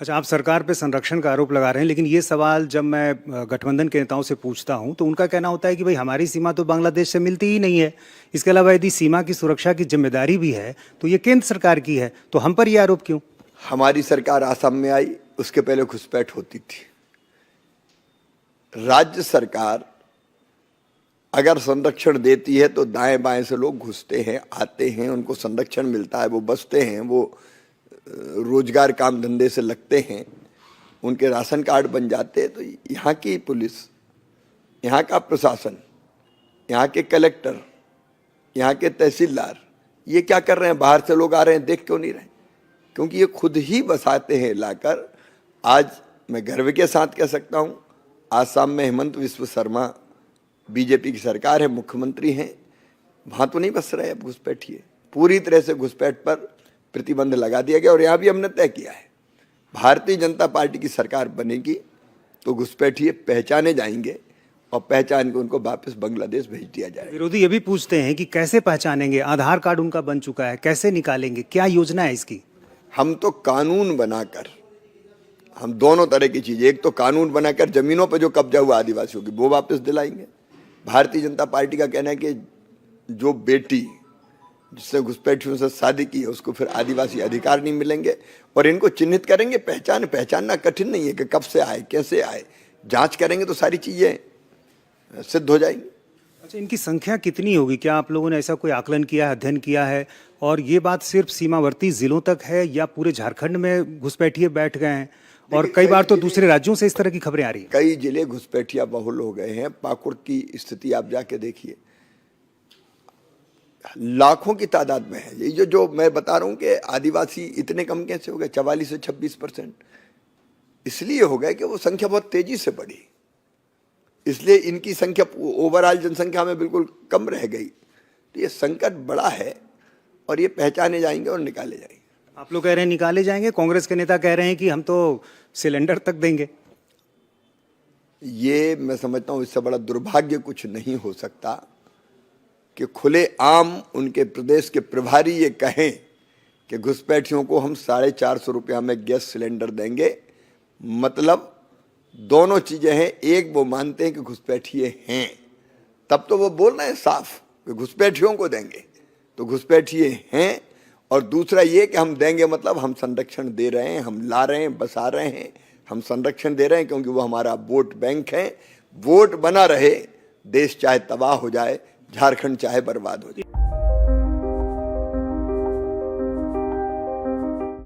अच्छा, आप सरकार पे संरक्षण का आरोप लगा रहे हैं, लेकिन ये सवाल जब मैं गठबंधन के नेताओं से पूछता हूं तो उनका कहना होता है कि भाई हमारी सीमा तो बांग्लादेश से मिलती ही नहीं है। इसके अलावा यदि सीमा की सुरक्षा की जिम्मेदारी भी है तो ये केंद्र सरकार की है, तो हम पर ये आरोप क्यों? हमारी सरकार आसाम में आई, उसके पहले घुसपैठ होती थी। राज्य सरकार अगर संरक्षण देती है तो दाएं बाएं से लोग घुसते हैं, आते हैं, उनको संरक्षण मिलता है, वो बसते हैं, वो रोजगार काम धंधे से लगते हैं, उनके राशन कार्ड बन जाते हैं। तो यहाँ की पुलिस, यहाँ का प्रशासन, यहाँ के कलेक्टर, यहाँ के तहसीलदार ये क्या कर रहे हैं? बाहर से लोग आ रहे हैं, देख क्यों नहीं रहे? क्योंकि ये खुद ही बसाते हैं लाकर। आज मैं गर्व के साथ कह सकता हूँ, आसाम में हेमंत विश्व शर्मा बीजेपी की सरकार है, मुख्यमंत्री हैं, वहाँ तो नहीं बस रहे अब घुसपैठिए। पूरी तरह से घुसपैठ पर प्रतिबंध लगा दिया गया और यहाँ भी हमने तय किया है, भारतीय जनता पार्टी की सरकार बनेगी तो घुसपैठिए पहचाने जाएंगे और पहचान के उनको वापस बांग्लादेश भेज दिया जाएगा। विरोधी ये भी पूछते हैं कि कैसे पहचानेंगे? आधार कार्ड उनका बन चुका है, कैसे निकालेंगे? क्या योजना है इसकी? हम तो कानून बनाकर, हम दोनों तरह की चीजें, एक तो कानून बनाकर जमीनों पर जो कब्जा हुआ आदिवासियों की वो वापस दिलाएंगे। भारतीय जनता पार्टी का कहना है कि जो बेटी जिसने घुसपैठियों से शादी की है उसको फिर आदिवासी अधिकार नहीं मिलेंगे और इनको चिन्हित करेंगे। पहचानना कठिन नहीं है कि कब से आए, कैसे आए, जांच करेंगे तो सारी चीजें सिद्ध हो जाएंगी। अच्छा, इनकी संख्या कितनी होगी? क्या आप लोगों ने ऐसा कोई आकलन किया है, अध्ययन किया है? और ये बात सिर्फ सीमावर्ती जिलों तक है या पूरे झारखंड में घुसपैठिए बैठ गए हैं? और कई बार तो दूसरे राज्यों से इस तरह की खबरें आ रही हैं। कई जिले घुसपैठिया बहुल हो गए हैं। पाकुड़ की स्थिति आप जाके देखिए, लाखों की तादाद में है। ये जो मैं बता रहा हूं कि आदिवासी इतने कम कैसे हो गए? 44 से 26%। इसलिए हो गए कि वो संख्या बहुत तेजी से बढ़ी, इसलिए इनकी संख्या ओवरऑल जनसंख्या में बिल्कुल कम रह गई। तो ये संकट बड़ा है और ये पहचाने जाएंगे और निकाले जाएंगे। आप लोग कह रहे हैं निकाले जाएंगे, कांग्रेस के नेता कह रहे हैं कि हम तो सिलेंडर तक देंगे। ये मैं समझता हूं इससे बड़ा दुर्भाग्य कुछ नहीं हो सकता कि खुले आम उनके प्रदेश के प्रभारी ये कहें कि घुसपैठियों को हम 450 रुपया में गैस सिलेंडर देंगे। मतलब दोनों चीजें हैं, एक वो मानते हैं कि घुसपैठिए हैं, तब तो वो बोल रहे हैं साफ कि घुसपैठियों को देंगे, तो घुसपैठिए हैं। और दूसरा ये कि हम देंगे मतलब हम संरक्षण दे रहे हैं, हम ला रहे हैं, बसा रहे हैं, हम संरक्षण दे रहे हैं, क्योंकि वो हमारा वोट बैंक है। वोट बना रहे, देश चाहे तबाह हो जाए, झारखंड चाहे बर्बाद हो जाए।